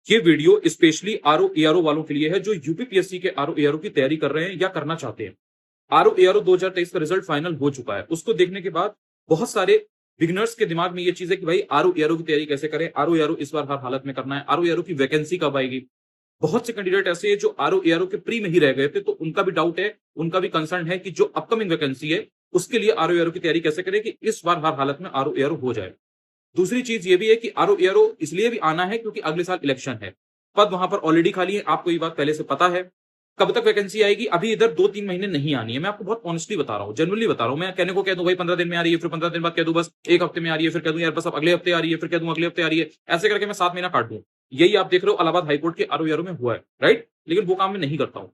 ये video specially RO ARO वालों के लिए है जो यूपीपीएससी के आरओ एआरओ की तैयारी कर रहे हैं या करना चाहते हैं। आरओ एआरओ 2023 का रिजल्ट फाइनल हो चुका है। उसको देखने के बाद बहुत सारे बिगिनर्स के दिमाग में ये चीज है कि भाई आरओ एआरओ की तैयारी कैसे करें, आरओ एआरओ इस बार हर हालत में करना है, आरओ एआरओ की वैकेंसी कब आएगी। बहुत से कैंडिडेट ऐसे हैं जो आरओ एआरओ के प्री में ही रह गए थे, तो उनका भी डाउट है, उनका भी कंसर्न है कि जो अपकमिंग वैकेंसी है उसके लिए आरओ एआरओ की तैयारी कैसे करें कि इस बार हर हालत में आरओ एआरओ हो जाए। दूसरी चीज ये भी है कि आरओ एआरओ इसलिए भी आना है क्योंकि अगले साल इलेक्शन है। पद वहां पर ऑलरेडी खाली है, आपको ये बात पहले से पता है। कब तक वैकेंसी आएगी, अभी इधर 2-3 महीने नहीं आनी है। मैं आपको बहुत ऑनेस्टली बता रहा हूँ, जेन्युइनली बता रहा हूँ। मैं कहने को कह दूं भाई 15 दिन में आ रही है, फिर 15 दिन बाद कह दूं बस 1 हफ्ते में आ रही है, फिर कह दूं यार बस अब अगले हफ्ते आ रही है, फिर कह दूं अगले हफ्ते आ रही है। ऐसे करके मैं 7 महीना काट दूं। यही आप देख रहे हो इलाहाबाद हाईकोर्ट के आरओ एआरओ में हुआ है, राइट। लेकिन वो काम मैं नहीं करता हूँ।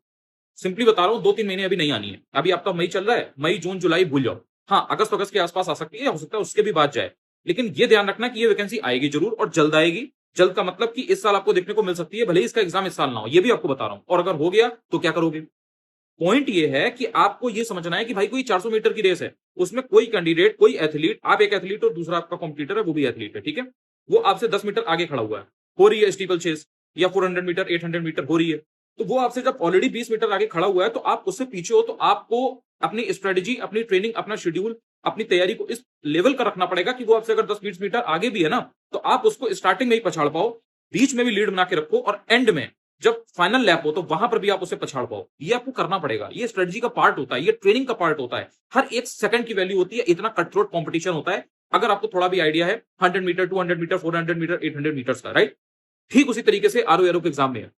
सिंपली बता रहा हूँ 2-3 महीने अभी नहीं आनी है। अभी आपका मई चल रहा है, मई जून जुलाई भूल जाओ। हाँ, अगस्त अगस्त के आसपास आ सकती है, हो सकता है उसके भी बाद जाए। लेकिन ये ध्यान रखना कि ये वैकेंसी आएगी जरूर और जल्द आएगी। जल्द का मतलब कि इस साल आपको देखने को मिल सकती है, भले ही इसका एग्जाम इस साल ना हो, ये भी आपको बता रहा हूं। और अगर हो गया तो क्या करोगे। पॉइंट ये है कि आपको ये समझना है कि भाई कोई 400 मीटर की रेस है, उसमें कोई कैंडिडेट, कोई एथलीट, आप एक एथलीट और दूसरा आपका कॉम्पिटिटर है वो भी एथलीट है, ठीक है। वो आपसे 10 मीटर आगे खड़ा हुआ है, हो रही है स्टीपल चेस या 400 मीटर 800 मीटर हो रही है। तो वो आपसे जब ऑलरेडी 20 मीटर आगे खड़ा हुआ है तो आप उससे पीछे हो, तो आपको अपनी स्ट्रेटेजी, अपनी ट्रेनिंग, अपना शेड्यूल, अपनी तैयारी को इस लेवल का रखना पड़ेगा कि वो आपसे अगर 10-20 मीटर आगे भी है ना, तो आप उसको स्टार्टिंग में ही पछाड़ पाओ, बीच में भी लीड बना के रखो, और एंड में जब फाइनल लैप हो तो वहां पर भी आप उसे पछाड़ पाओ। ये आपको करना पड़ेगा। ये स्ट्रेटजी का पार्ट होता है, ये ट्रेनिंग का पार्ट होता है। हर एक सेकंड की वैल्यू होती है, इतना कट थ्रोट कॉम्पिटिशन होता है। अगर आपको थोड़ा भी आइडिया है 100 मीटर, 200 मीटर, 400 मीटर, 800 मीटर का, राइट। ठीक उसी तरीके से आरओ एरो के एग्जाम में है।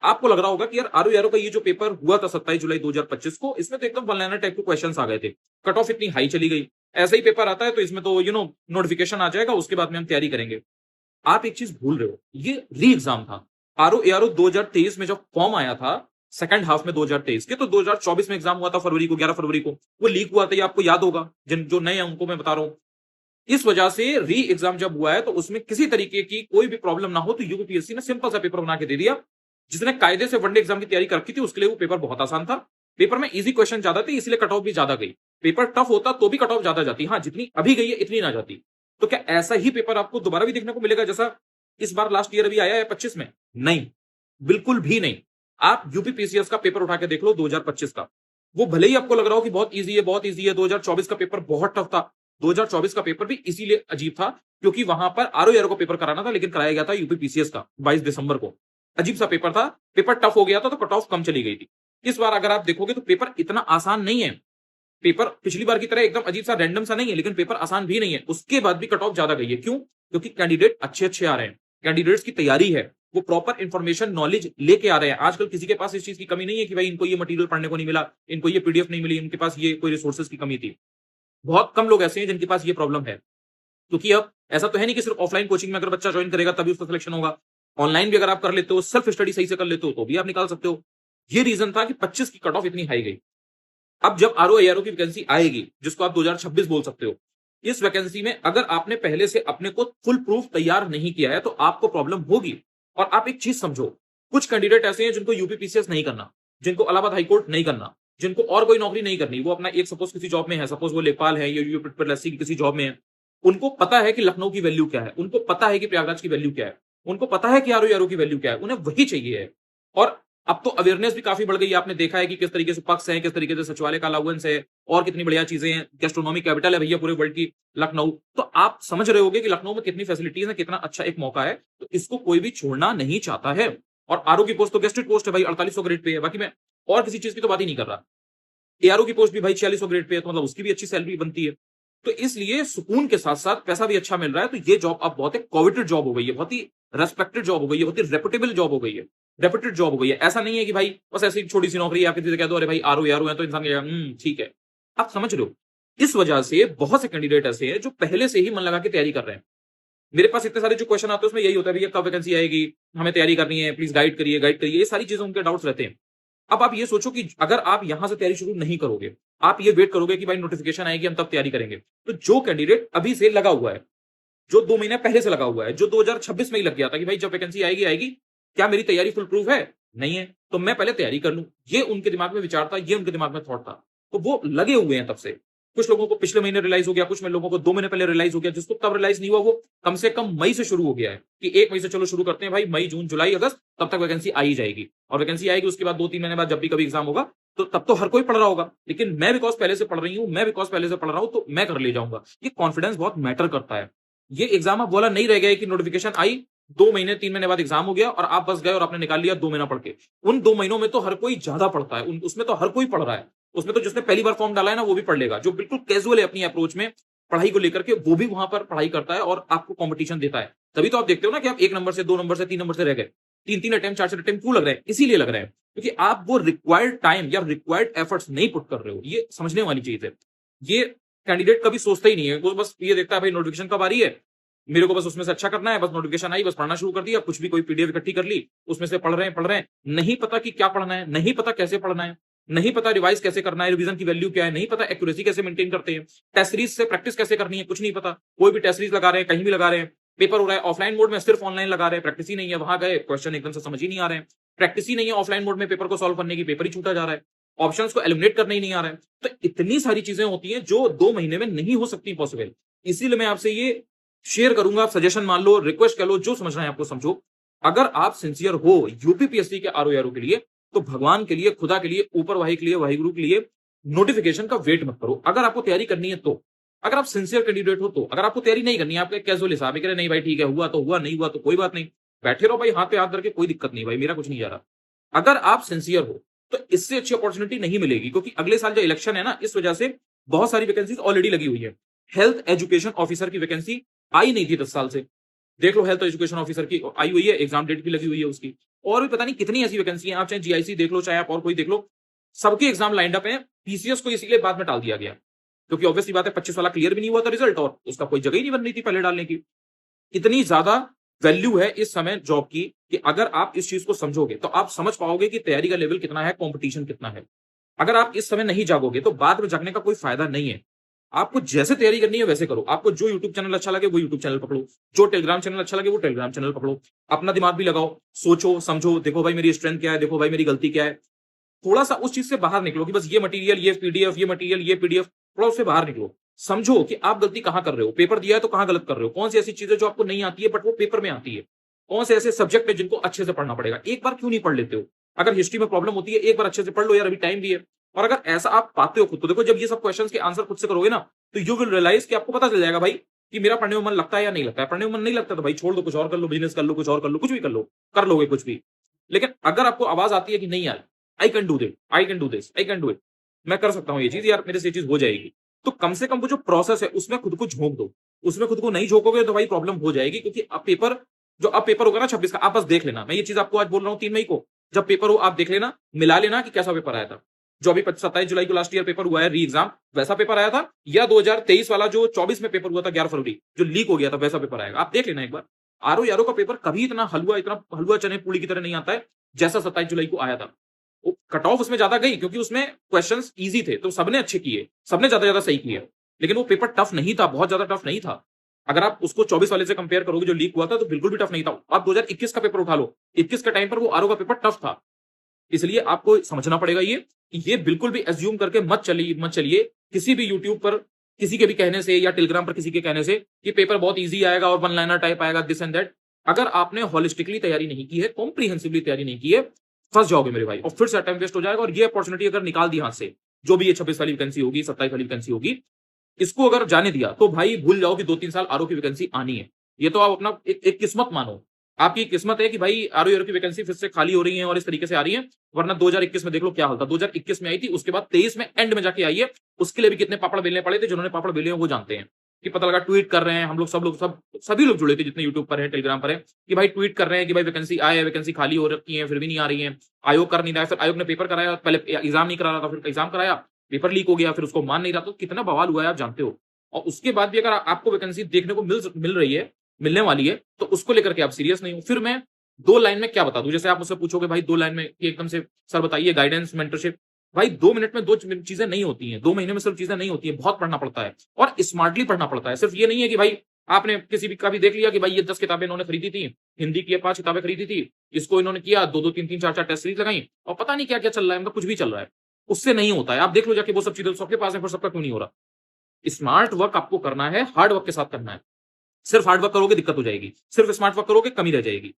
आपको लग रहा होगा कि यार आरओ एरो का ये जो पेपर हुआ था 27 जुलाई 2025 को, इसमें तो एकदम वन लाइनर टाइप के क्वेश्चंस आ गए थे, कट ऑफ इतनी हाई चली गई। ऐसा ही पेपर आता है तो इसमें तो नोटिफिकेशन आ जाएगा, उसके बाद में हम तैयारी करेंगे। आप एक चीज भूल रहे हो, ये री एग्जाम था। आरओ एआरओ 2023 में जब फॉर्म आया था सेकंड हाफ में 2023 के, तो 2024 में एग्जाम हुआ था फरवरी को, 11 फरवरी को वो लीक हुआ था, ये आपको याद होगा। जिन जो नए हैं उनको मैं बता रहा हूं। इस वजह से री एग्जाम जब हुआ है तो उसमें किसी तरीके की कोई भी प्रॉब्लम ना हो, तो यूपीपीएससी ने सिंपल सा पेपर बना के दे दिया। जिसने कायदे से वनडे एग्जाम की तैयारी कर रखी थी उसके लिए वो पेपर बहुत आसान था। पेपर में इजी क्वेश्चन ज्यादा थे, इसलिए कट ऑफ भी ज्यादा गई। पेपर टफ होता तो भी कट ऑफ ज्यादा जाती, हाँ जितनी अभी गई है इतनी ना जाती। तो क्या ऐसा ही पेपर आपको दोबारा भी देखने को मिलेगा जैसा इस बार लास्ट ईयर अभी आया है 25 में? नहीं, बिल्कुल भी नहीं। आप यूपीपीसीएस का पेपर उठा के देख लो 2025 का। वो भले ही आपको लग रहा हो कि बहुत इजी है, बहुत इजी है, 2024 का पेपर बहुत टफ था। 2024 का पेपर भी इसीलिए अजीब था क्योंकि वहां पर आरओ एआरओ को पेपर कराना था, लेकिन कराया गया था यूपीपीसीएस का 22 दिसंबर को। अजीब सा पेपर था, पेपर टफ हो गया था तो कट ऑफ कम चली गई थी। इस बार अगर आप देखोगे तो पेपर इतना आसान नहीं है। पेपर पिछली बार की तरह एकदम अजीब सा रैंडम सा नहीं है, लेकिन पेपर आसान भी नहीं है। उसके बाद भी कट ऑफ ज्यादा गई है। क्यों? क्योंकि कैंडिडेट अच्छे अच्छे आ रहे हैं, कैंडिडेट्स की तैयारी है, वो प्रॉपर इंफॉर्मेशन नॉलेज लेके आ रहे हैं। आजकल किसी के पास इस चीज की कमी नहीं है कि भाई इनको ये मटेरियल पढ़ने को नहीं मिला, इनको ये पीडीएफ नहीं मिली, इनके पास ये कोई रिसोर्सेज की कमी थी। बहुत कम लोग ऐसे हैं जिनके पास ये प्रॉब्लम है। क्योंकि अब ऐसा तो है नहीं कि सिर्फ ऑफलाइन कोचिंग में अगर बच्चा ज्वाइन करेगा तभी उसका सिलेक्शन होगा। ऑनलाइन भी अगर आप कर लेते हो, सेल्फ स्टडी सही से कर लेते हो, तो भी आप निकाल सकते हो। ये रीजन था कि 25 की कट ऑफ इतनी हाई गई। अब जब आरओ एआरओ की वैकेंसी आएगी, जिसको आप 2026 बोल सकते हो, इस वैकेंसी में अगर आपने पहले से अपने को फुल प्रूफ तैयार नहीं किया है तो आपको प्रॉब्लम होगी। और आप एक चीज समझो, कुछ कैंडिडेट ऐसे हैं जिनको यूपीपीसीएस नहीं करना, जिनको इलाहाबाद हाईकोर्ट नहीं करना, जिनको और कोई नौकरी नहीं करनी, वो अपना एक सपोज किसी जॉब में है, सपोज वो लेखपाल है या यूपीएससी की किसी जॉब में है। उनको पता है कि लखनऊ की वैल्यू क्या है, उनको पता है कि प्रयागराज की वैल्यू क्या है, उनको पता है कि आरओ एआरओ की वैल्यू क्या है, उन्हें वही चाहिए है। और अब तो अवेयरनेस भी काफी बढ़ गई है। आपने देखा है कि किस तरीके से पक्ष है, किस तरीके से सचिवालय का अलाउंस है, और कितनी बढ़िया चीजें हैं। गैस्ट्रोनॉमी कैपिटल है भैया पूरे वर्ल्ड की लखनऊ। तो आप समझ रहे होगे कि लखनऊ में कितनी फैसिलिटीज है, कितना अच्छा एक मौका है। तो इसको कोई भी छोड़ना नहीं चाहता है। और आरओ की पोस्ट तो गेस्टेड पोस्ट है भाई, 4800 ग्रेड पे है। बाकी मैं और किसी चीज की तो बात ही नहीं कर रहा। एआरओ की पोस्ट भी भाई 4600 ग्रेड पे है, तो मतलब उसकी भी अच्छी सैलरी बनती है। तो इसलिए सुकून के साथ साथ पैसा भी अच्छा मिल रहा है। तो ये जॉब अब बहुत एक कोविटेड जॉब हो गई है, बहुत ही रेस्पेक्टेड जॉब हो गई है, बहुत ही रेपुटेबल जॉब हो गई है, रेपुटेड जॉब हो गई है। ऐसा नहीं है कि भाई बस ऐसी छोटी सी नौकरी है, आप किसी से कह दो अरे भाई आरओ एआरओ है तो इंसान कहेगा ठीक है। आप समझ रहे हो? इस वजह से बहुत से कैंडिडेट ऐसे हैं जो पहले से ही मन लगा के तैयारी कर रहे हैं। मेरे पास इतने सारे जो क्वेश्चन आते हैं उसमें यही होता है, भैया कब वैकेंसी आएगी, हमें तैयारी करनी है, प्लीज गाइड करिए, गाइड करिए। ये सारी चीजें उनके डाउट्स रहते हैं। अब आप ये सोचो कि अगर आप यहां से तैयारी शुरू नहीं करोगे, आप ये वेट करोगे कि भाई नोटिफिकेशन आएगी हम तब तैयारी करेंगे, तो जो कैंडिडेट अभी से लगा हुआ है, जो 2 महीने पहले से लगा हुआ है, जो 2026 में ही लग गया था कि भाई जब वैकेंसी आएगी आएगी, क्या मेरी तैयारी फुल प्रूफ है? नहीं है, तो मैं पहले तैयारी कर लूं। ये उनके दिमाग में विचार था, ये उनके दिमाग में थॉट था। तो वो लगे हुए हैं तब से। कुछ लोगों को पिछले महीने रियलाइज हो गया, कुछ में लोगों को 2 महीने पहले रियलाइज हो गया, जिसको तब रियलाइज नहीं हुआ वो कम से कम मई से शुरू हो गया है कि 1 मई से चलो शुरू करते हैं भाई, मई, जून, जुलाई, अगस्त तब तक वैकेंसी आ ही जाएगी। और वैकेंसी आएगी उसके बाद 2-3 महीने बाद जब भी कभी एग्जाम होगा तो तब तो हर कोई पढ़ रहा होगा। लेकिन मैं बिकॉज़ पहले से पढ़ रही हूँ, मैं बिकॉज़ पहले से पढ़ रहा हूँ तो मैं कर ले जाऊँगा। ये कॉन्फिडेंस बहुत मैटर करता है। ये एग्जाम अब वाला नहीं रह गया है कि नोटिफिकेशन आई, 2 महीने 3 महीने बाद एग्जाम हो गया और आप बस गए और आपने निकाल लिया 2 महीना पढ़ के। उन 2 महीनों में तो हर कोई ज्यादा पढ़ता है, उसमें तो हर कोई पढ़ रहा है। उसमें तो जिसने पहली बार फॉर्म डाला है ना वो भी पढ़ लेगा, जो बिल्कुल कैजुअल है अपनी अप्रोच में पढ़ाई को लेकर के, वो भी वहां पर पढ़ाई करता है और आपको कंपटीशन देता है। तभी तो आप देखते हो ना कि आप 1 नंबर से 2 नंबर से 3 नंबर से रह गए। 3-3 अटेम्प्ट 4-4 अटेम्प्ट क्यों लग रहे हैं? इसीलिए लग रहे हैं क्योंकि आप वो रिक्वायर्ड टाइम या रिक्वायर्ड एफर्ट्स नहीं पुट कर रहे हो। ये समझने वाली चीज है। ये कैंडिडेट कभी सोचता ही नहीं है, वो बस ये देखता है भाई नोटिफिकेशन कब आ रही है, मेरे को बस उसमें से अच्छा करना है, बस नोटिफिकेशन आई, बस पढ़ना शुरू कर दिया, कुछ भी कोई पीडीएफ इकट्ठी कर ली, उसमें से पढ़ रहे हैं, नहीं पता कि क्या पढ़ना है, नहीं पता कैसे पढ़ना है, नहीं पता रिवाइज कैसे करना है, रिवीजन की वैल्यू क्या है, नहीं पता एक्यूरेसी कैसे मेंटेन करते हैं, टेस्ट सीरीज से प्रैक्टिस कैसे करनी है, कुछ नहीं पता। कोई भी टेस्ट सीरीज लगा रहे हैं, कहीं भी लगा रहे हैं, पेपर हो रहा है ऑफलाइन मोड में, सिर्फ ऑनलाइन लगा रहे हैं, प्रैक्टिस ही नहीं है, वहां गए क्वेश्चन एकदम से समझ ही नहीं आ रहे हैं, प्रैक्टिस ही नहीं है ऑफलाइन मोड में पेपर को सॉल्व करने की, पेपर ही छूटा जा रहा है, ऑप्शंस को एलिमिनेट करने ही नहीं आ रहा है। तो इतनी सारी चीजें होती हैं जो 2 महीने में नहीं हो सकती पॉसिबल। इसीलिए मैं आपसे ये शेयर करूंगा, आप सजेशन मान लो, रिक्वेस्ट कर लो, जो समझना है आपको समझो। अगर आप सिंसियर हो यूपीपीएससी के आरओ के लिए, तो भगवान के लिए, खुदा के लिए, ऊपर वाही के लिए, वाहिगुरु के लिए नोटिफिकेशन का वेट मत करो। अगर आपको तैयारी करनी है तो, अगर आप सिंसियर कैंडिडेट हो तो, अगर आपको तैयारी नहीं करनी है, आपका कैजुअल हिसाब है, नहीं भाई ठीक है, हुआ तो हुआ, नहीं हुआ तो कोई बात नहीं, बैठे रहो भाई हाथ पे हाथ करके, कोई दिक्कत नहीं भाई, मेरा कुछ नहीं जा रहा। अगर आप सिंसियर हो तो इससे अच्छी अपॉर्चुनिटी नहीं मिलेगी, क्योंकि अगले साल जो इलेक्शन है ना, इस वजह से बहुत सारी वैकेंसीज ऑलरेडी लगी हुई है। हेल्थ एजुकेशन ऑफिसर की वैकेंसी आई नहीं थी 10 साल से, देख लो हेल्थ एजुकेशन ऑफिसर की आई हुई है, एग्जाम डेट भी लगी हुई है उसकी, और भी पता नहीं कितनी ऐसी वैकेंसी है। आप चाहे जीआईसी देख लो, चाहे आप और कोई देख लो, सबके एग्जाम लाइंड अप है। पीसीएस को इसीलिए बाद में टाल दिया गया क्योंकि ऑब्वियसली बात है 25 वाला क्लियर भी नहीं हुआ था रिजल्ट, और उसका कोई जगह ही नहीं बन रही थी पहले डालने की। इतनी ज्यादा वैल्यू है इस समय जॉब की कि अगर आप इस चीज को समझोगे तो आप समझ पाओगे कि तैयारी का लेवल कितना है, कंपटीशन कितना है। अगर आप इस समय नहीं जागोगे तो बाद में जागने का कोई फायदा नहीं है। आपको जैसे तैयारी करनी है वैसे करो। आपको जो यूट्यूब चैनल अच्छा लगे वो यूट्यूब चैनल पकड़ो, जो टेलीग्राम चैनल अच्छा लगे वो टेलीग्राम चैनल पकड़ो। अपना दिमाग भी लगाओ, सोचो समझो, देखो भाई मेरी स्ट्रेंथ क्या है, देखो भाई मेरी गलती क्या है। थोड़ा सा उस चीज से बाहर निकलो कि बस ये मटेरियल, ये पीडीएफ, ये मटेरियल, ये पीडीएफ, थोड़ा उससे बाहर निकलो। समझो कि आप गलती कहां कर रहे हो, पेपर दिया है तो कहां गलत कर रहे हो, कौन सी ऐसी चीजें जो आपको नहीं आती है बट वो पेपर में आती है, कौन से ऐसे सब्जेक्ट है जिनको अच्छे से पढ़ना पड़ेगा। एक बार क्यों नहीं पढ़ लेते हो? अगर हिस्ट्री में प्रॉब्लम होती है एक बार अच्छे से पढ़ लो यार, अभी टाइम भी है। और अगर ऐसा आप पाते हो खुद तो देखो, जब ये सब क्वेश्चंस के आंसर खुद से करोगे ना, तो यू विल रियलाइज कि आपको पता चल जाएगा भाई कि मेरा पढ़ने में मन लगता है या नहीं लगता है। पढ़ने में मन नहीं लगता तो भाई छोड़ दो, कुछ और कर लो, बिजनेस कर लो, कुछ और कर लो, कुछ भी कर लो, कर लोगे कुछ भी। लेकिन अगर आपको आवाज आती है कि नहीं यार, I can do this, I can do this, I can do it, मैं कर सकता हूँ ये चीज यार, मेरे से ये चीज हो जाएगी, तो कम से कम वो जो प्रोसेस है उसमें खुद को झोंक दो। उसमें खुद को नहीं झोंकोगे तो भाई प्रॉब्लम हो जाएगी, क्योंकि अब पेपर, जो अब पेपर होगा ना 26 का, आप बस देख लेना। मैं ये चीज आपको आज बोल रहा हूँ 3 मई को, जब पेपर हो आप देख लेना, मिला लेना कि कैसा पेपर आया था। जो अभी 27 जुलाई को लास्ट ईयर पेपर हुआ है री एग्जाम, वैसा पेपर आया था, या 2023 वाला जो 24 में पेपर हुआ था 11 फरवरी जो लीक हो गया था, वैसा पेपर आएगा। आप देख लेना एक बार। आरओ यारो का पेपर कभी इतना हलवा चने पूड़ी की तरह नहीं आता है जैसा 27 जुलाई को आया था। कट ऑफ उसमें ज्यादा गई क्योंकि उसमें क्वेश्चंस इजी थे, तो सबने अच्छे किए, सबने ज्यादा सही किए, लेकिन वो पेपर टफ नहीं था, बहुत ज्यादा टफ नहीं था। अगर आप उसको 24 वाले से कंपेयर करोगे जो लीक हुआ था, तो बिल्कुल भी टफ नहीं था। आप 2021 का पेपर उठा लो, 21 के टाइम पर वो आरओ का पेपर टफ था। इसलिए आपको समझना पड़ेगा ये बिल्कुल भी एज्यूम करके मत चलिए किसी भी यूट्यूब पर किसी के भी कहने से या टेलीग्राम पर किसी के कहने से कि पेपर बहुत इजी आएगा और वन लाइनर टाइप आएगा, दिस एंड दैट। अगर आपने होलिस्टिकली तैयारी नहीं की है, कॉम्प्रिहेंसिवली तैयारी नहीं की है, फंस जाओगे मेरे भाई, और फिर से टाइम वेस्ट हो जाएगा। और ये अपॉर्चुनिटी अगर निकाल दी हाथ से, जो भी ये 26 वाली वैकेंसी होगी, 27 वाली वैकेंसी होगी, इसको अगर जाने दिया तो भाई भूल जाओ कि 2-3 साल आरओ की वैकेंसी आनी है। ये तो आप अपना एक किस्मत मानो, आपकी किस्मत है कि भाई आरओ की वैकेंसी फिर से खाली हो रही है और इस तरीके से आ रही है। वरना 2021 में देख लो क्या हाल था, 2021 में आई थी, उसके बाद 23 में एंड में जाके आई है। उसके लिए भी कितने पापड़ बेलने पड़े थे, जिन्होंने पापड़ बेले हैं वो जानते हैं कि पता लगा ट्वीट कर रहे हैं हम लोग, सभी लोग जुड़े थे जितने यूट्यूब पर है, टेलीग्राम पर है, कि भाई ट्वीट कर रहे हैं कि भाई वैकेंसी आए है, वैकेंसी खाली हो रखी है, फिर भी नहीं आ रही है, आयोग कर नहीं रहा है। फिर आयोग ने पेपर कराया, पहले एग्जाम नहीं करा रहा था, फिर एग्जाम कराया, पेपर लीक हो गया, फिर उसको मान नहीं रहा, तो कितना बवाल हुआ है आप जानते हो। और उसके बाद भी अगर आपको वैकेंसी देखने को मिल रही है, मिलने वाली है, तो उसको लेकर के आप सीरियस नहीं हो। फिर मैं 2 लाइन में क्या बता दूं, जैसे आप मुझसे पूछोगे भाई 2 लाइन में कि एकदम से सर बताइए गाइडेंस, मेंटरशिप। भाई 2 मिनट में 2 चीजें नहीं होती हैं, 2 महीने में सिर्फ चीजें नहीं होती है, बहुत पढ़ना पड़ता है और स्मार्टली पढ़ना पड़ता है। सिर्फ ये नहीं है कि भाई आपने किसी भी का भी देख लिया कि भाई ये 10 किताबें इन्होंने खरीदी थी, हिंदी की 5 किताबें खरीदी थी, इसको इन्होंने किया, 2-2 3-3 4-4 टेस्ट सीरीज लगाई और पता नहीं क्या क्या चल रहा है, मतलब कुछ भी चल रहा है। उससे नहीं होता है। आप देख लो जाके वो सब चीजें, सबके पास है, फिर सबका क्यों नहीं हो रहा। स्मार्ट वर्क आपको करना है, हार्ड वर्क के साथ करना है। सिर्फ हार्ड वर्क करोगे दिक्कत हो जाएगी, सिर्फ स्मार्ट वर्क करोगे कमी रह जाएगी।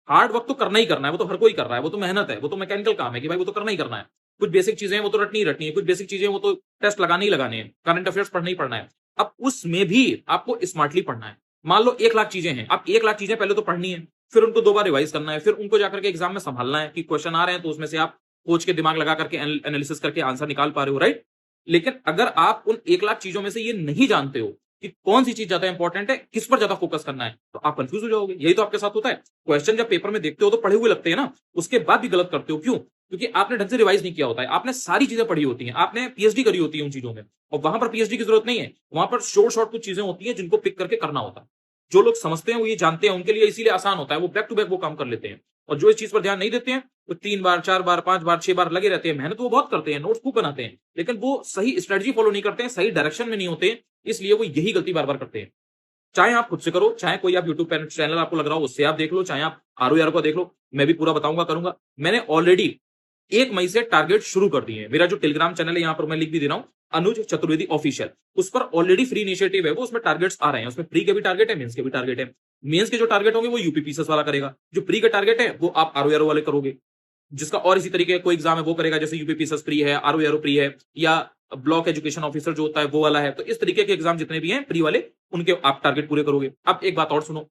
हार्ड वर्क तो करना ही करना है, वो तो हर कोई कर रहा है, वो तो मेहनत है, वो तो मैकेनिकल काम है कि भाई वो तो करना ही करना है। कुछ बेसिक चीजें हैं वो तो रटनी ही रटनी है, कुछ बेसिक चीजें वो तो टेस्ट लगाने ही लगाने हैं, करंट अफेयर्स पढ़ना ही पढ़ना है। अब उसमें भी आपको स्मार्टली पढ़ना है। मान लो 1 लाख चीजें हैं, अब 1 लाख चीजें पहले तो पढ़नी है, फिर उनको 2 बार रिवाइज करना है, फिर उनको जाकर के एग्जाम में संभालना है कि क्वेश्चन आ रहे हैं तो उसमें से आप सोच के दिमाग लगा करके एनालिसिस करके आंसर निकाल पा रहे हो, राइट? लेकिन अगर आप उन 1 लाख चीजों में से ये नहीं जानते हो कि कौन सी चीज ज्यादा इंपॉर्टेंट है, किस पर ज्यादा फोकस करना है, तो आप कंफ्यूज हो जाओगे। यही तो आपके साथ होता है। क्वेश्चन जब पेपर में देखते हो तो पढ़े हुए लगते हैं ना, उसके बाद भी गलत करते हो। क्यों? क्योंकि आपने ढंग से रिवाइज नहीं किया होता है, आपने सारी चीजें पढ़ी होती हैं, आपने पीएचडी करी होती है उन चीजों में, और वहां पर पीएचडी की जरूरत नहीं है। वहां पर शॉर्ट शॉर्ट कुछ चीजें होती हैं जिनको पिक करके करना होता है। जो लोग समझते हैं वो ये जानते हैं, उनके लिए इसीलिए आसान होता है, वो बैक टू बैक वो काम कर लेते हैं। और जो इस चीज पर ध्यान नहीं देते हैं वो 3 बार 4 बार 5 बार 6 बार लगे रहते हैं। मेहनत वो बहुत करते हैं, नोट्स खूब बनाते हैं, लेकिन वो सही स्ट्रेटजी फॉलो नहीं करते हैं, सही डायरेक्शन में नहीं होते हैं, इसलिए वो यही गलती बार बार करते हैं। चाहे आप खुद से करो, चाहे कोई आप यूट्यूब चैनल आपको लग रहा हो उससे आप देख लो, चाहे आप आरओ को देख लो, मैं भी पूरा बताऊंगा करूंगा। मैंने ऑलरेडी 1 मई से टारगेट शुरू कर दिए हैं। मेरा जो टेलीग्राम चैनल है यहाँ पर मैं लिख भी दे रहा हूँ, अनुज चतुर्वेदी ऑफिशियल, उस पर ऑलरेडी फ्री इनिशिएटिव है, वो उसमें टारगेट्स आ रहे हैं। उसमें प्री के भी टारगेट है, मेंस के भी टारगेट है। मेंस के जो टारगेट होंगे वो यूपी पीसीएस वाला करेगा, जो प्री का टारगेट है वो आप आरओ वाले करोगे। जिसका और इसी तरीके का कोई एग्जाम है वो करेगा, जैसे यूपी पीसीएस प्री है, आरओ प्री है, या ब्लॉक एजुकेशन ऑफिसर जो होता है वो वाला है। तो इस तरीके के एग्जाम जितने भी हैं प्री वाले, उनके आप टारगेट पूरे करोगे। अब एक बात और सुनो,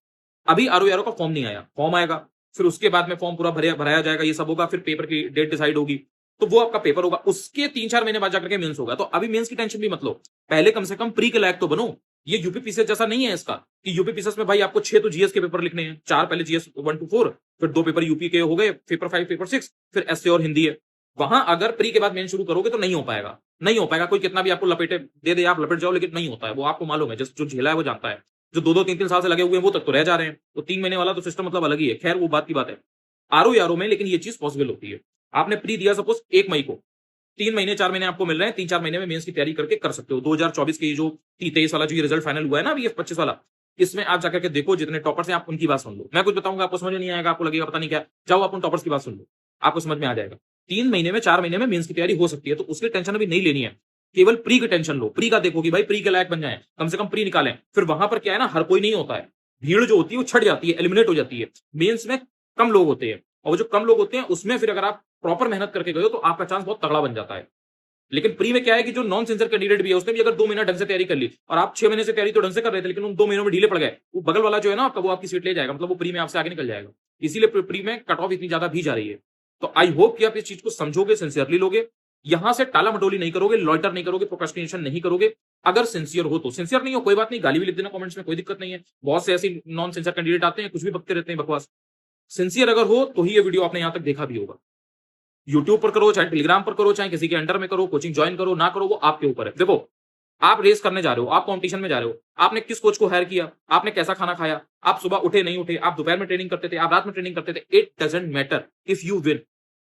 अभी आरओ का फॉर्म नहीं आया, फॉर्म आएगा, फिर उसके बाद में फॉर्म पूरा भराया जाएगा, ये सब होगा, फिर पेपर की डेट डिसाइड होगी, तो वो आपका पेपर होगा। उसके 3-4 महीने बाद जाकर के मेंस होगा। तो अभी मेंस की टेंशन भी मत लो, पहले कम से कम प्री के लायक तो बनो। ये यूपी पीसीएस जैसा नहीं है इसका कि यूपी पीसीएस में भाई आपको 6 तो जीएस के पेपर लिखने हैं, 4 पहले जीएस 1 to 4, फिर 2 पेपर यूपी के हो गए, पेपर 5 पेपर 6, फिर एसए और हिंदी है। वहां अगर प्री के बाद मेन शुरू करोगे तो नहीं हो पाएगा, नहीं हो पाएगा। कोई कितना भी आपको लपेटे दे दे, आप लपेट जाओ, लेकिन नहीं होता है। वो आपको मालूम है, जो झेला है वो जानता है। जो 2-2 3-3 साल से लगे हुए हैं वो तक तो रह जा रहे हैं, तो 3 महीने वाला तो सिस्टम मतलब अलग ही है। खैर वो बात की बात है आरओ में, लेकिन ये चीज पॉसिबल होती है। आपने प्री दिया सपोज 1 मई को, 3 महीने 4 महीने आपको मिल रहे हैं, 3-4 महीने में मेंस की तैयारी करके कर सकते हो। 2024 के जो 23 वाला जो ये रिजल्ट फाइनल हुआ है ना अभी, 25 वाला, इसमें आप जाकर के देखो जितने टॉपर्स हैं, आप उनकी बात सुन लो। मैं कुछ बताऊंगा आपको समझ नहीं आएगा, आपको लगेगा पता नहीं क्या, जाओ आप उन टॉपर्स की बात सुन लो, आपको समझ में आ जाएगा। 3 महीने में 4 महीने में मेंस की तैयारी हो सकती है, तो उसकी टेंशन अभी नहीं लेनी है। केवल प्री की टेंशन लो, प्री का देखो कि भाई प्री के लायक बन जाए, कम से कम प्री निकालें। फिर वहां पर क्या है ना, हर कोई नहीं होता है, भीड़ जो होती है वो छट जाती है, एलिमिनेट हो जाती है। मेंस में कम लोग होते हैं, और जो कम लोग होते हैं उसमें फिर अगर आप प्रॉपर मेहनत करके गए हो तो आपका चांस बहुत तगड़ा बन जाता है। लेकिन प्री में क्या है कि जो नॉन सिंसियर कैंडिडेट भी है उसने भी अगर 2 महीना ढंग से तैयारी कर ली, और आप 6 महीने से तैयारी तो ढंग से कर रहे थे, लेकिन उन 2 महीनों में ढीले पड़ गए, वो बगल वाला जो है ना आपका, वो आपकी सीट ले जाएगा, मतलब वो प्री में आपसे आगे निकल जाएगा। इसीलिए प्री में कट ऑफ इतनी ज्यादा भी जा रही है। तो आई होप कि आप इस चीज को समझोगे, सिंसियरली लोगे, यहां से टाला मटोली नहीं करोगे, लॉइटर नहीं करोगे, प्रोक्रेस्टिनेशन नहीं करोगे। अगर सिंसियर हो तो, सिंसियर नहीं हो कोई बात नहीं, गाली भी लिख देना कमेंट्स में, कोई दिक्कत नहीं है। बहुत से ऐसे नॉन सिंसियर कैंडिडेट आते हैं, कुछ भी बकते रहते हैं, बकवास। सिंसियर अगर हो तो ही ये वीडियो आपने यहां तक देखा भी होगा। यूट्यूब पर करो, चाहे टेलीग्राम पर करो, चाहे किसी के अंडर में करो, कोचिंग ज्वाइन करो ना करो, वो आपके ऊपर है। देखो, आप रेस करने जा रहे हो, आप कंपटीशन में जा रहे हो, आपने किस कोच को हायर किया, आपने कैसा खाना खाया, आप सुबह उठे नहीं उठे, आप दोपहर में ट्रेनिंग करते थे, आप रात में ट्रेनिंग करते थे, it doesn't matter. If you win,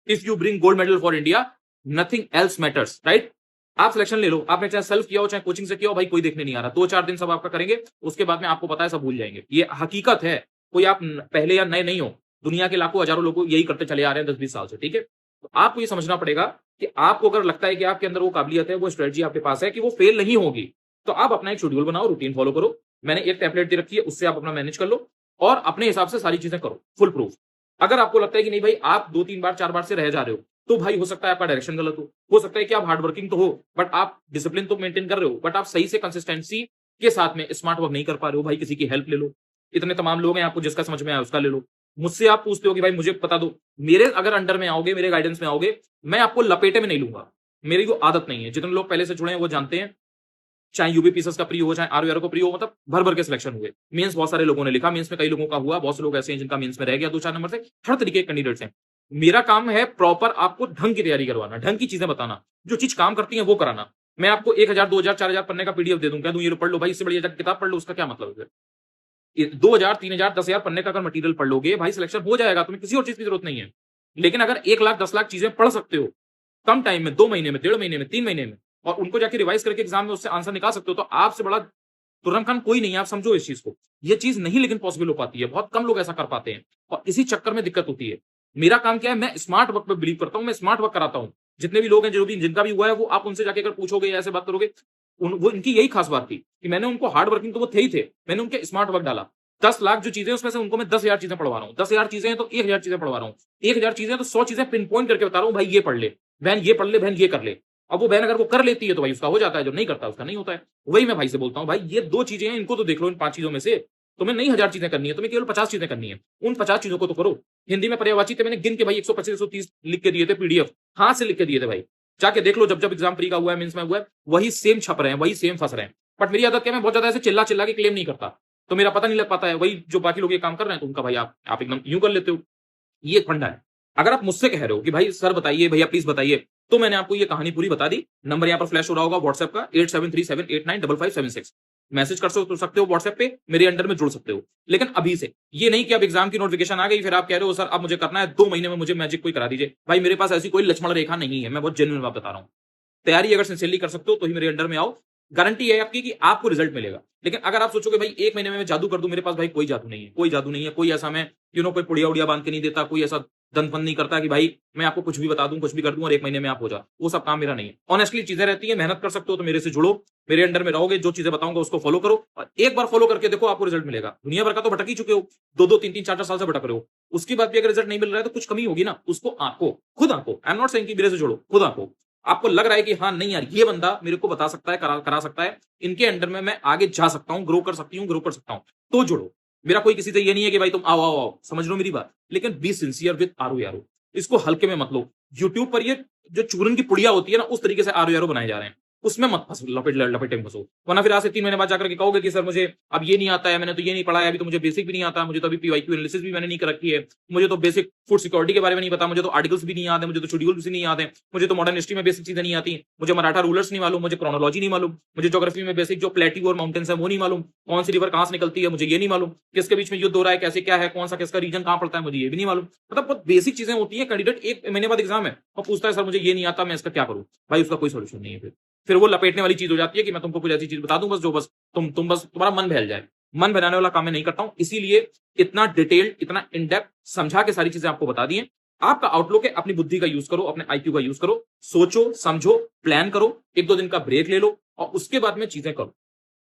if you bring gold medal for India, nothing else matters, right? आप सिलेक्शन ले लो, आपने चाहे सेल्फ किया हो चाहे कोचिंग से किया हो, भाई कोई देखने नहीं आ रहा। 2-4 दिन सब आपका करेंगे, उसके बाद में आपको पता है सब भूल जाएंगे। ये हकीकत है, कोई आप पहले या नए नहीं हो, दुनिया के लाखों हजारों लोग यही करते चले आ रहे हैं 10-20 साल से, ठीक है? तो आपको ये समझना पड़ेगा कि आपको अगर लगता है कि आपके अंदर वो काबिलियत है, वो स्ट्रेटजी आपके पास है कि वो फेल नहीं होगी, तो आप अपना एक शेड्यूल बनाओ, रूटीन फॉलो करो। मैंने एक टेम्पलेट दे रखी है, उससे आप अपना मैनेज कर लो और अपने हिसाब से सारी चीजें करो, फुल प्रूफ। अगर आपको लगता है कि नहीं भाई आप 2-3 बार 4 बार से रह जा रहे हो, तो भाई हो सकता है आपका डायरेक्शन गलत हो सकता है कि आप हार्ड वर्किंग तो हो, बट आप डिसिप्लिन तो मेंटेन कर रहे हो, बट आप सही से कंसिस्टेंसी के साथ में स्मार्ट वर्क नहीं कर पा रहे हो। भाई किसी की हेल्प ले लो, इतने तमाम लोग हैं, आपको जिसका समझ में आया उसका ले लो। मुझसे आप पूछते हो कि भाई मुझे बता दो, मेरे अगर अंडर में आओगे, मेरे गाइडेंस में आओगे, मैं आपको लपेटे में नहीं लूंगा, मेरी वो आदत नहीं है। जितने लोग पहले से जुड़े हैं वो जानते हैं, चाहे यूबी पीसीएस का प्री हो, चाहे आरओ को प्री हो, मतलब भर भर के सिलेक्शन हुए। मेंस बहुत सारे लोगों ने लिखा, मेंस में कई लोगों का हुआ, बहुत से लोग ऐसे हैं जिनका मेंस में रह गया 2-4 नंबर से। हर तरीके के कैंडिडेट्स हैं। मेरा काम है प्रॉपर आपको ढंग की तैयारी करवाना, ढंग की चीजें बताना, जो चीज काम करती है वो कराना। मैं आपको 1000, 2000, 4000 पन्ने का पीडीएफ दे दूं, कह दूं ये पढ़ लो भाई, इससे बढ़िया जाकर किताब पढ़ लो, उसका क्या मतलब है? 2000, 3000, 10,000 पन्ने का अगर मटेरियल पढ़ लोगे भाई, सिलेक्शन हो जाएगा, तुम्हें किसी और चीज की जरूरत नहीं है। लेकिन अगर 1 लाख 10 लाख चीजें पढ़ सकते हो कम टाइम में, 2 महीने में, 1.5 महीने में, 3 महीने में, और उनको जाके रिवाइज करके एग्जाम में उससे आंसर निकाल सकते हो, तो आपसे बड़ा तुर्रम खान कोई नहीं है। आप समझो इस चीज को, ये चीज नहीं लेकिन पॉसिबल हो पाती है, बहुत कम लोग ऐसा कर पाते हैं, और इसी चक्कर में दिक्कत होती है। मेरा काम क्या है, मैं स्मार्ट वर्क पे बिलीव करता हूं, मैं स्मार्ट वर्क कराता हूं। जितने भी लोग हैं, जो भी जिनका भी हुआ है, वो आप उनसे जाके अगर पूछोगे या ऐसे बात करोगे, वो इनकी यही खास बात थी कि मैंने उनको हार्ड वर्किंग तो वो थे ही थे, मैंने उनके स्मार्ट वर्क डाला। 10 लाख जो चीजें उसमें से उनको मैं 10,000 चीजें पढ़वा रहा हूँ। 10,000 चीजें हैं तो 1,000 चीजें पढ़वा रहा हूँ। 1,000 चीजें तो 100 चीजें पिन पॉइंट करके बता रहा हूँ, भाई ये पढ़ ले, बहन ये पढ़ ले, बहन ये कर ले। अब वो बहन अगर वो कर लेती है तो भाई उसका हो जाता है, जो नहीं करता उसका नहीं होता है। वही मैं भाई से बोलता हूँ, भाई ये 2 चीजें हैं, इनको तो देख लो, इन 5 चीजों में से तुम्हें नहीं 1000 चीजें करनी है, तुम्हें केवल 50 चीजें करनी है। उन 50 चीजों को तो करो। हिंदी में पर्यायवाची थे, मैंने गिन के भाई 125 130 लिख के दिए थे, पीडीएफ हाथ से लिख के दिए थे भाई। जाके देख लो, जब जब एग्जाम प्री का हुआ है, मेंस में हुआ है, वही सेम छप रहे हैं, वही सेम फंस रहे हैं। बट मेरी आदत क्या है, मैं बहुत ज्यादा ऐसे चिल्ला चिल्ला के क्लेम नहीं करता, तो मेरा पता नहीं लग पाता है। वही जो बाकी लोग ये काम कर रहे हैं तो उनका भाई आप एकदम यूं कर लेते हो। ये एक फंडा है। अगर आप मुझसे कह रहे हो कि भाई सर बताइए, भैया प्लीज बताइए, तो मैंने आपको ये कहानी पूरी बता दी। नंबर यहां पर फ्लैश हो रहा होगा व्हाट्सएप का 8737895576। मैसेज कर सकते हो व्हाट्सएप पे, मेरे अंडर में जुड़ सकते हो। लेकिन अभी से ये नहीं कि अब एग्जाम की नोटिफिकेशन आ गई फिर आप कह रहे हो सर अब मुझे करना है 2 महीने में मुझे मैजिक कोई करा दीजिए। भाई मेरे पास ऐसी कोई लक्ष्मण रेखा नहीं है, मैं बहुत जेन्युइन बात बता रहा हूं। तैयारी अगर सिंसियरली कर सकते हो तो ही मेरे अंडर में आओ, गारंटी है आपकी कि आपको रिजल्ट मिलेगा। लेकिन अगर आप सोचोगे भाई 1 महीने में मैं जादू कर दूं, मेरे पास भाई कोई जादू नहीं है, कोई जादू नहीं है, कोई ऐसा मैं कोई पुड़िया उड़िया बांध के नहीं देता, कोई ऐसा दंतफंद नहीं करता कि भाई मैं आपको कुछ भी बता दूं, कुछ भी कर दूं और 1 महीने में आप हो जा। वो सब काम मेरा नहीं है। ऑनेस्टली चीजें रहती है, मेहनत कर सकते हो तो मेरे से जुड़ो, मेरे अंडर में रहोगे, जो चीजें बताऊंगा उसको फॉलो करो और एक बार फॉलो करके देखो, आपको रिजल्ट मिलेगा। दुनिया भर का तो भटक ही चुके हो, 2-2 3-3 4-4 साल से भटक रहे हो, उसके बाद भी अगर रिजल्ट नहीं मिल रहा है तो कुछ कमी होगी ना, उसको आंको, खुद आंको। आई एम नॉट सेइंग कि मेरे से जुड़ो, खुद आंको। आपको लग रहा है कि हाँ नहीं यार ये बंदा मेरे को बता सकता है, करा सकता है, इनके अंडर में मैं आगे जा सकता हूं, ग्रो कर सकती हूँ, ग्रो कर सकता हूं, तो जुड़ो। मेरा कोई किसी से ये नहीं है कि भाई तुम आओ आओ आओ, समझ लो मेरी बात। लेकिन बी सिंसियर विद आरो यारो, इसको हल्के में मत लो। यूट्यूब पर ये जो चूरन की पुड़िया होती है ना, उस तरीके से आरो यारो बनाए जा रहे हैं, उसमें मत फंसो, लपेटे में फंसो। वरना फिर आज से 3 महीने बाद जाकर के कहोगे कि सर मुझे अब ये नहीं आता है, मैंने तो ये नहीं पढ़ा है, अभी तो मुझे बेसिक भी नहीं आता, मुझे तो अभी पीवाईक्यू एनालिसिस भी मैंने नहीं कर रखी है, मुझे तो बेसिक फूड सिक्योरिटी के बारे में नहीं पता, मुझे तो आर्टिकल्स भी नहीं याद है, मुझे तो शेड्यूल्स भी नहीं याद है, मुझे तो मॉडर्न हिस्ट्री में बेसिक चीजें नहीं आती, मुझे मराठा रूलर्स नहीं मालूम, मुझे क्रोनोलॉजी नहीं मालूम, मुझे ज्योग्राफी में बेसिक जो प्लेट्यू और माउंटेन्स है वो नहीं मालूम, कौन सी रिवर कहां से निकलती है मुझे ये नहीं मालूम, किसके बीच में युद्ध हो रहा है, कैसे क्या है, कौन सा किसका रीजन कहां पड़ता है मुझे ये भी नहीं मालूम। मतलब बहुत बेसिक चीजें होती है। कैंडिडेट 1 महीने बाद एग्जाम है और पूछता है सर मुझे ये नहीं आता, मैं इसका क्या करूं? भाई उसका कोई सोल्यूशन नहीं है। फिर वो लपेटने वाली चीज हो जाती है कि मैं तुमको कुछ ऐसी चीज बता दूं बस जो बस तुम बस तुम्हारा मन बहल जाए। मन बहलाने वाला काम मैं नहीं करता हूं, इसीलिए इतना डिटेल्ड, इतना इन डेप्थ समझा के सारी चीजें आपको बता दी हैं। आपका आउटलुक है, अपनी बुद्धि का यूज करो, अपने आईक्यू का यूज करो, सोचो समझो, प्लान करो, 1-2 दिन का ब्रेक ले लो और उसके बाद में चीजें करो।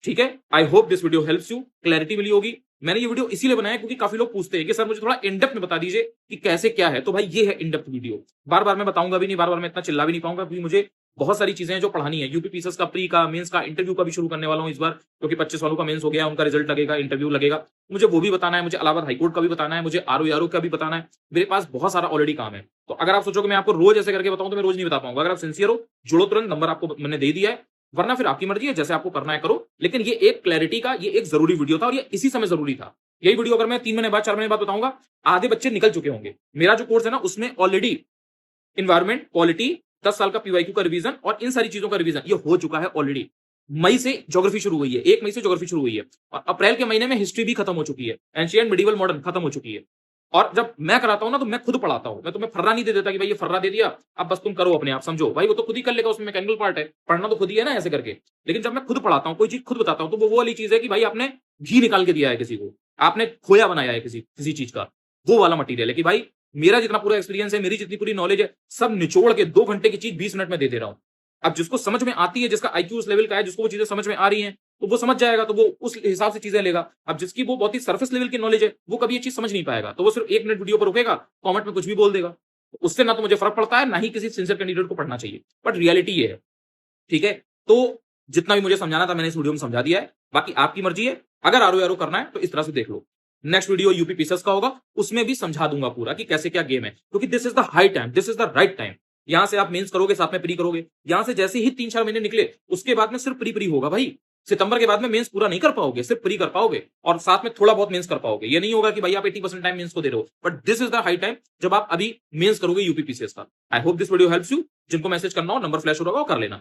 ठीक है, I hope this video helps you, clarity मिली होगी। मैंने ये वीडियो इसीलिए बनाया क्योंकि काफी लोग पूछते हैं कि सर मुझे थोड़ा इन डेप्थ में बता दीजिए कि कैसे क्या है, तो भाई ये है इन डेप्थ वीडियो। बार बार मैं बताऊंगा भी नहीं, बार बार मैं इतना चिल्ला भी नहीं पाऊंगा क्योंकि मुझे बहुत सारी चीजें हैं जो पढ़ानी है। यूपी पीसीएस का प्री का, मेंस का, इंटरव्यू का भी शुरू करने वाला हूं इस बार, क्योंकि 25 वालों का मेंस हो गया, उनका रिजल्ट लगेगा, इंटरव्यू लगेगा, मुझे वो भी बताना है, मुझे इलाहाबाद हाईकोर्ट का भी बताना है, मुझे आरओ यारो का भी बताना है। मेरे पास बहुत सारा ऑलरेडी काम है। तो अगर आप सोचो कि मैं आपको रोज ऐसे करके बताऊं तो मैं रोज नहीं बता पाऊंगा। अगर आप सिंसियर हो, जुड़ो तुरंत, नंबर आपको मैंने दे दिया है, वरना फिर आपकी मर्जी है, जैसे आपको करना है करो। लेकिन ये एक क्लैरिटी का, ये एक जरूरी वीडियो था और ये इसी समय जरूरी था। यही वीडियो अगर मैं 3 महीने बाद, 4 महीने बाद बताऊंगा, आधे बच्चे निकल चुके होंगे। मेरा जो कोर्स है ना उसमें ऑलरेडी इन्वायरमेंट, पॉलिटी, 10 साल का पीवाईक्यू का रिवीजन और इन सारी चीजों का रिवीजन ये हो चुका है ऑलरेडी। मई से ज्योग्राफी शुरू हुई है, 1 मई से ज्योग्राफी शुरू हुई है और अप्रैल के महीने में हिस्ट्री भी खत्म हो चुकी है, एंशिएंट, मिडिवल, मॉडर्न खत्म हो चुकी है। और जब मैं कराता हूं ना तो मैं खुद पढ़ाता हूं, मैं तुम्हें फर्रा नहीं दे देता कि भाई ये फर्रा दे दिया अब बस तुम करो अपने आप, समझो भाई वो तो खुद ही कर लेगा, उसमें मैकेनिकल पार्ट है, पढ़ना तो खुद ही है ना ऐसे करके। लेकिन जब मैं खुद पढ़ाता हूं, कोई चीज खुद बताता हूं, तो वो वाली चीज है कि भाई आपने घी निकाल के दिया है किसी को, आपने खोया बनाया है किसी किसी चीज का, वो वाला मटीरियल है कि भाई मेरा जितना पूरा एक्सपीरियंस है, मेरी जितनी पूरी नॉलेज है, सब निचोड़ के 2 घंटे की चीज 20 मिनट में दे रहा हूं। अब जिसको समझ में आती है, जिसका आईक्यू उस लेवल का है, जिसको वो चीजें समझ में आ रही हैं, तो वो समझ जाएगा, तो वो उस हिसाब से चीजें लेगा। अब जिसकी वो बहुत ही सरफेस लेवल की नॉलेज है, वो कभी ये चीज समझ नहीं पाएगा, तो वो सिर्फ 1 मिनट वीडियो पर रुकेगा, कमेंट में कुछ भी बोल देगा। तो उससे ना तो मुझे फर्क पड़ता है, ना ही किसी सिंसियर कैंडिडेट को पढ़ना चाहिए, बट रियलिटी ये है। ठीक है, तो जितना भी मुझे समझाना था मैंने इस वीडियो में समझा दिया है। बाकी आपकी मर्जी है, अगर आरो यारो करना है तो इस तरह से देख लो। नेक्स्ट वीडियो यूपी पीसीएस का होगा, उसमें भी समझा दूंगा पूरा कि कैसे क्या गेम है, क्योंकि this is the high time, this is the right time. यहां से आप मेंस करोगे, साथ में प्री करोगे, यहां से जैसे ही 3-4 महीने निकले उसके बाद में सिर्फ प्री होगा भाई। सितंबर के बाद में मेंस पूरा नहीं कर पाओगे, सिर्फ प्री कर पाओगे और साथ में थोड़ा बहुत मेंस कर पाओगे। ये नहीं होगा कि भाई आप 80% टाइम मेंस को दे रहे हो, but this is the high time जब आप अभी मेंस करोगे यूपी पीसीएस का। आई hope this video helps you. जिनको मैसेज करना हो, नंबर फ्लैश हो रहा होगा, कर लेना।